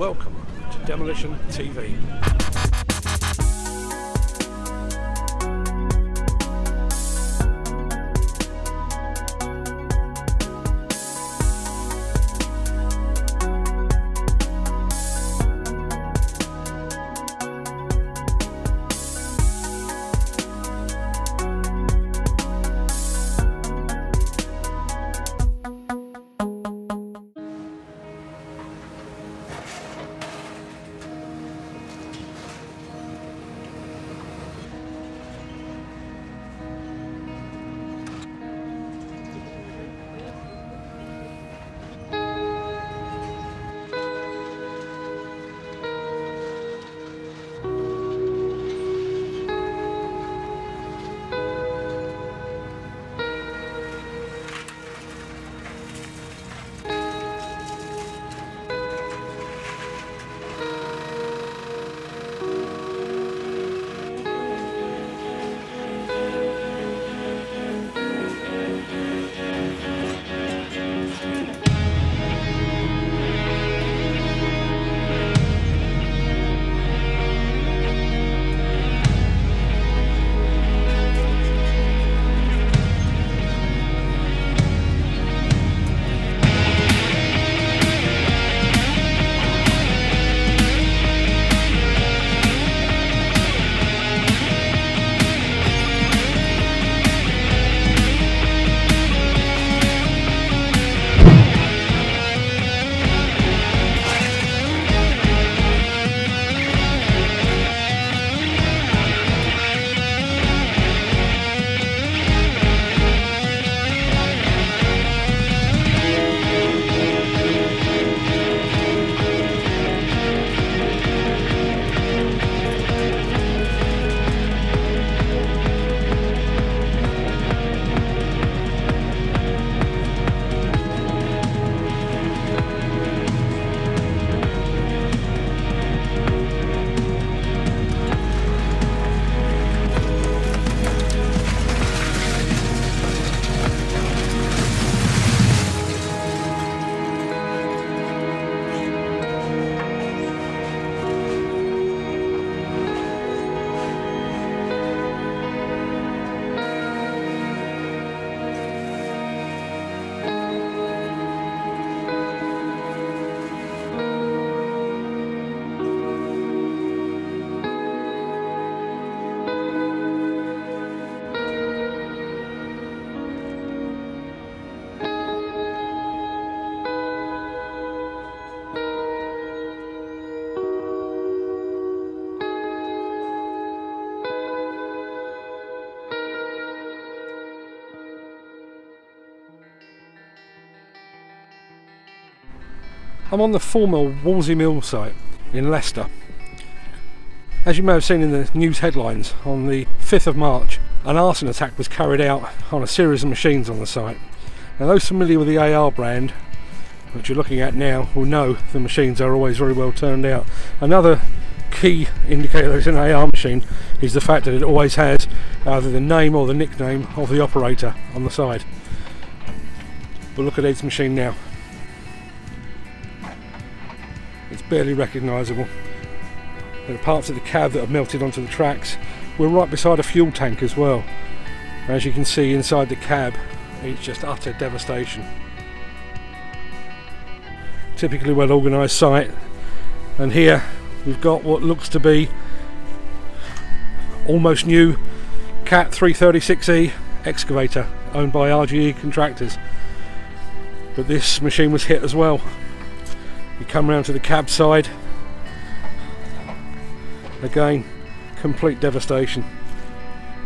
Welcome to Demolition TV. I'm on the former Wolsey Mill site in Leicester. As you may have seen in the news headlines, on the 5th of March an arson attack was carried out on a series of machines on the site. Now those familiar with the AR brand, which you're looking at now, will know the machines are always very well turned out. Another key indicator that it's an AR machine is the fact that it always has either the name or the nickname of the operator on the side. But look at Ed's machine now. It's barely recognisable. There are parts of the cab that have melted onto the tracks. We're right beside a fuel tank as well. As you can see inside the cab, it's just utter devastation. Typically well organised site, and here we've got what looks to be almost new Cat 336E excavator owned by RGE contractors. But this machine was hit as well. You come round to the cab side, again complete devastation.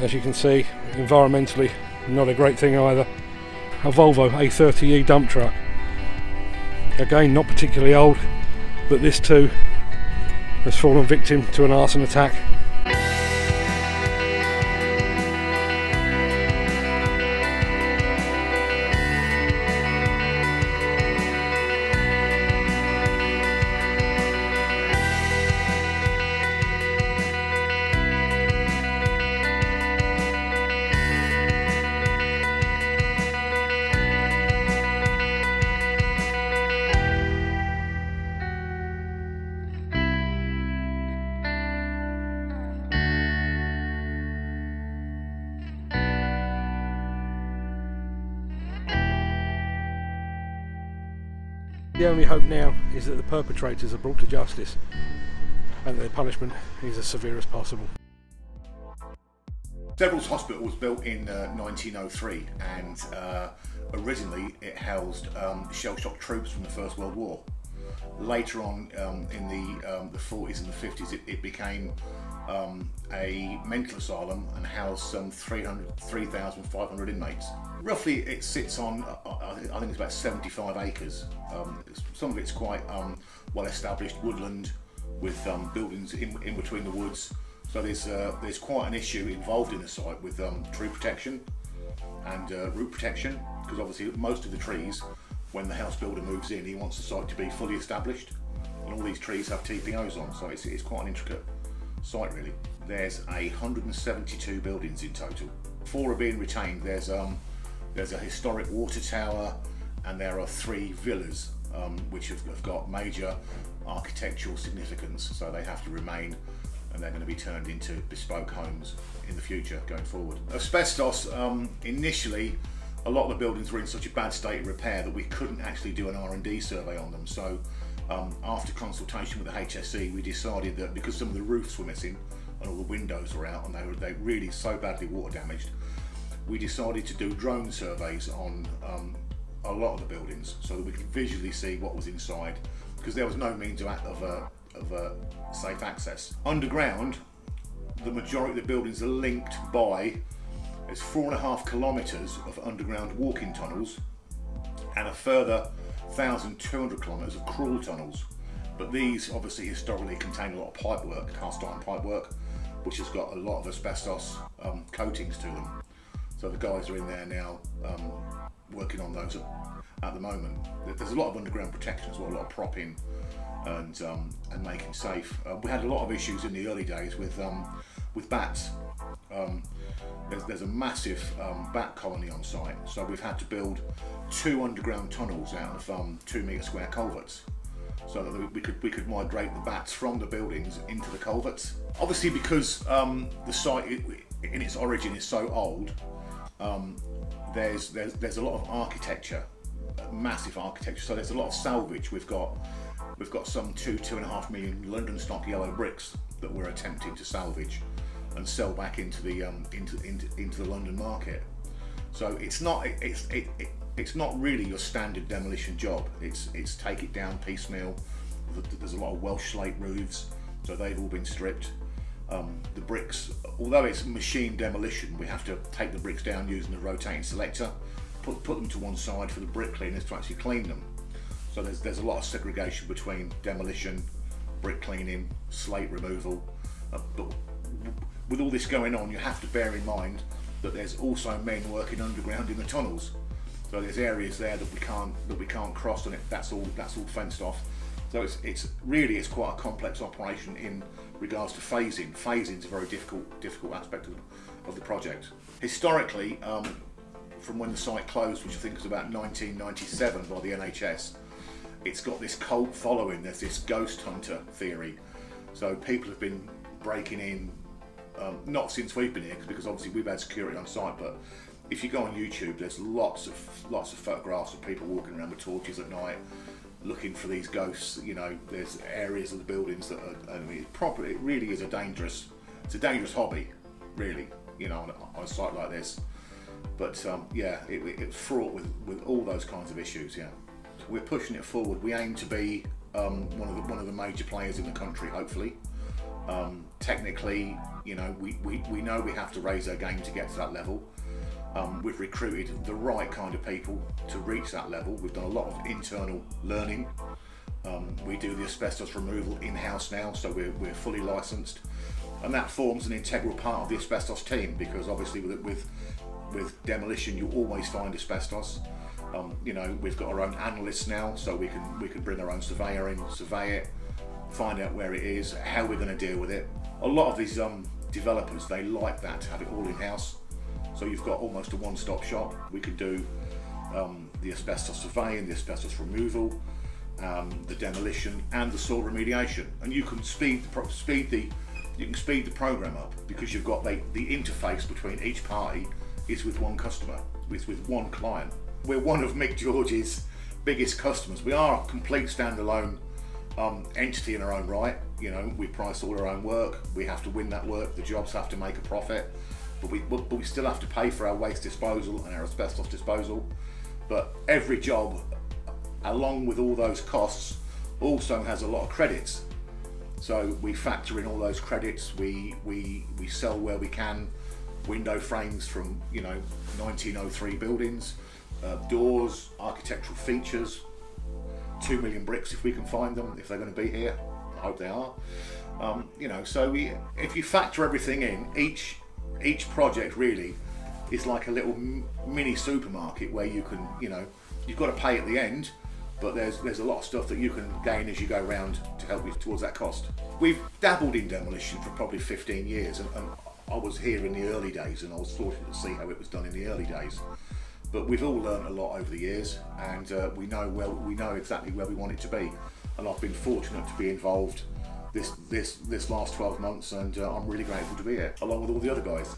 As you can see, environmentally not a great thing either. A Volvo A30E dump truck, again not particularly old, but this too has fallen victim to an arson attack. The only hope now is that the perpetrators are brought to justice and that their punishment is as severe as possible. Severals Hospital was built in 1903, and originally it housed shell-shock troops from the First World War. Later on, in the 40s and the 50s, it became a mental asylum and housed some 3,500 inmates. Roughly, it sits on, I think it's about 75 acres. Some of it's quite well-established woodland with buildings in between the woods. So there's quite an issue involved in the site with tree protection and root protection, because obviously most of the trees, when the house builder moves in, he wants the site to be fully established, and all these trees have TPOs on, so it's quite an intricate site really. There's 172 buildings in total. 4 are being retained. There's a historic water tower, and there are 3 villas which have got major architectural significance, so they have to remain, and they're going to be turned into bespoke homes in the future going forward. Asbestos, initially a lot of the buildings were in such a bad state of repair that we couldn't actually do an R&D survey on them, so after consultation with the HSE, we decided that because some of the roofs were missing and all the windows were out and they were really so badly water damaged, we decided to do drone surveys on a lot of the buildings so that we could visually see what was inside, because there was no means of safe access. Underground, the majority of the buildings are linked by, there's 4.5 kilometres of underground walking tunnels and a further 1,200 kilometres of crawl tunnels. But these obviously historically contain a lot of pipework, cast iron pipework, which has got a lot of asbestos coatings to them. So the guys are in there now working on those at the moment. There's a lot of underground protection as well, a lot of propping and making safe. We had a lot of issues in the early days with bats. There's a massive bat colony on site, so we've had to build 2 underground tunnels out of 2 metre square culverts, so that we could migrate the bats from the buildings into the culverts. Obviously, because the site in its origin is so old, there's a lot of architecture, massive architecture. So there's a lot of salvage. We've got some 2.5 million London stock yellow bricks that we're attempting to salvage and sell back into the London market. So it's not really your standard demolition job. It's take it down piecemeal. There's a lot of Welsh slate roofs, so they've all been stripped. The bricks, although it's machine demolition, we have to take the bricks down using the rotating selector, put them to one side for the brick cleaners to actually clean them. So there's a lot of segregation between demolition, brick cleaning, slate removal. But with all this going on, you have to bear in mind that there's also men working underground in the tunnels. So there's areas there that we can't cross, and that's all fenced off. So it's really quite a complex operation in regards to phasing. Phasing is a very difficult aspect of the project. Historically, from when the site closed, which I think was about 1997 by the NHS, it's got this cult following. There's this ghost hunter theory. So people have been breaking in, not since we've been here, because obviously we've had security on site, but if you go on YouTube, there's lots of photographs of people walking around with torches at night looking for these ghosts. You know, there's areas of the buildings that are, I mean, it really is a dangerous hobby, really, you know, on a site like this. But yeah, it's fraught with all those kinds of issues. Yeah, we're pushing it forward. We aim to be one of the major players in the country, hopefully. Technically, you know, we know we have to raise our game to get to that level. We've recruited the right kind of people to reach that level. We've done a lot of internal learning. We do the asbestos removal in-house now, so we're fully licensed, and that forms an integral part of the asbestos team, because obviously with demolition you always find asbestos. You know, we've got our own analysts now, so we can bring our own surveyor in, survey it, find out where it is, how we're going to deal with it. A lot of these developers, they like that, to have it all in-house. So you've got almost a one-stop shop. We can do the asbestos surveying, the asbestos removal, the demolition, and the soil remediation. And you can speed the program up, because you've got the interface between each party is with one customer, with one client. We're one of Mick George's biggest customers. We are a complete standalone entity in our own right. You know, we price all our own work. We have to win that work. The jobs have to make a profit, but we still have to pay for our waste disposal and our asbestos disposal. But every job, along with all those costs, also has a lot of credits. So we factor in all those credits. We sell where we can window frames from 1903 buildings, doors, architectural features, 2 million bricks if we can find them, if they're going to be here. I hope they are. So if you factor everything in, each project really is like a little mini supermarket where you can, you've got to pay at the end, but there's a lot of stuff that you can gain as you go around to help you towards that cost. We've dabbled in demolition for probably 15 years, and I was here in the early days, and I was fortunate to see how it was done in the early days. But we've all learned a lot over the years, and we know exactly where we want it to be. And I've been fortunate to be involved this last 12 months, and I'm really grateful to be here, along with all the other guys.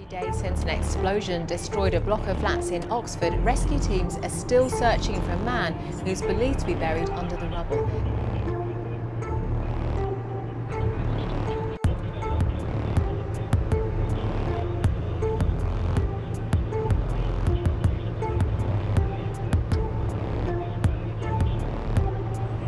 Days since an explosion destroyed a block of flats in Oxford, rescue teams are still searching for a man who's believed to be buried under the rubble.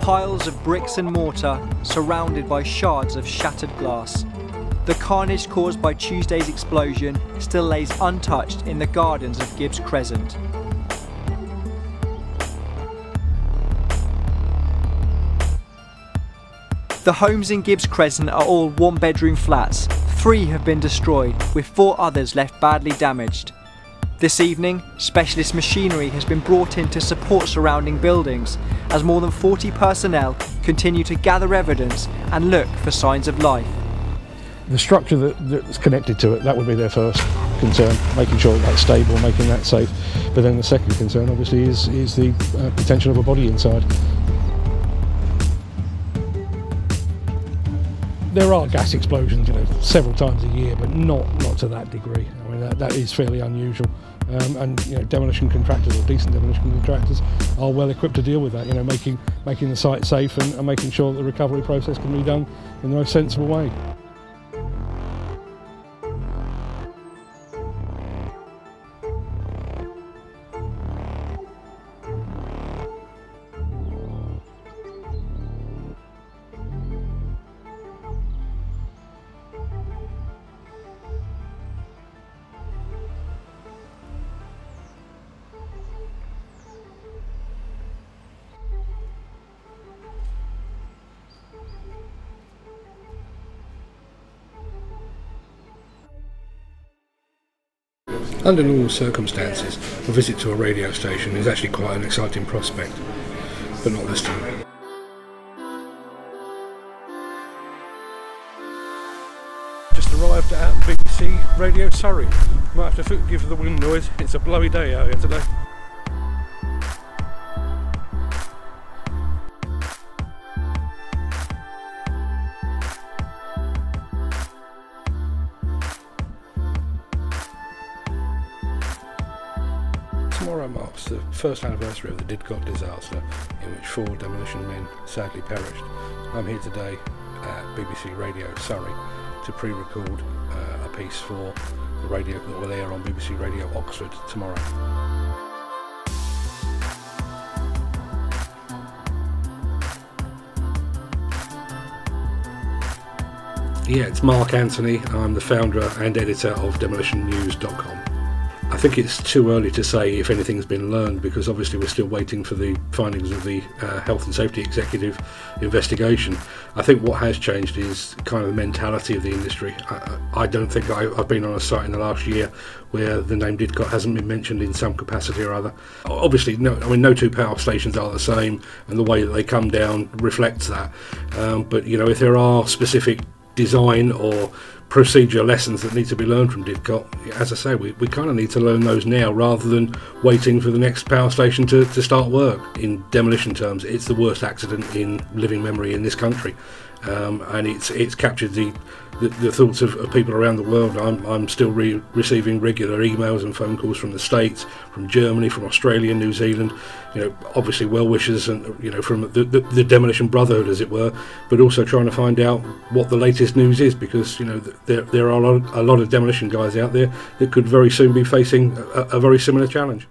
Piles of bricks and mortar surrounded by shards of shattered glass. The carnage caused by Tuesday's explosion still lays untouched in the gardens of Gibbs Crescent. The homes in Gibbs Crescent are all one-bedroom flats. 3 have been destroyed, with 4 others left badly damaged. This evening, specialist machinery has been brought in to support surrounding buildings, as more than 40 personnel continue to gather evidence and look for signs of life. The structure that's connected to it, that would be their first concern, making sure that's stable, making that safe. But then the second concern obviously is the potential of a body inside. There are gas explosions, several times a year, but not to that degree. I mean, that is fairly unusual. And demolition contractors, or decent demolition contractors, are well equipped to deal with that. Making the site safe and making sure that the recovery process can be done in the most sensible way. Under normal circumstances, a visit to a radio station is actually quite an exciting prospect, but not this time. Just arrived at BBC Radio Surrey. Might have to forgive the wind noise, it's a blowy day out here today. Tomorrow marks the first anniversary of the Didcot disaster, in which 4 demolition men sadly perished. I'm here today at BBC Radio Surrey to pre-record a piece for the radio that will air on BBC Radio Oxford tomorrow. Yeah, it's Mark Anthony. I'm the founder and editor of demolitionnews.com. I think it's too early to say if anything's been learned, because obviously we're still waiting for the findings of the Health and Safety Executive investigation. I think what has changed is kind of the mentality of the industry. I don't think I've been on a site in the last year where the name Didcot hasn't been mentioned in some capacity or other. Obviously, no 2 power stations are the same, and the way that they come down reflects that. But if there are specific design or procedure lessons that need to be learned from Didcot, as I say, we kind of need to learn those now rather than waiting for the next power station to start work. In demolition terms, it's the worst accident in living memory in this country, and it's captured the thoughts of people around the world. I'm still receiving regular emails and phone calls from the States, from Germany, from Australia, New Zealand, obviously well wishers, and from the demolition brotherhood, as it were, but also trying to find out what the latest news is, because there are a lot of demolition guys out there that could very soon be facing a very similar challenge.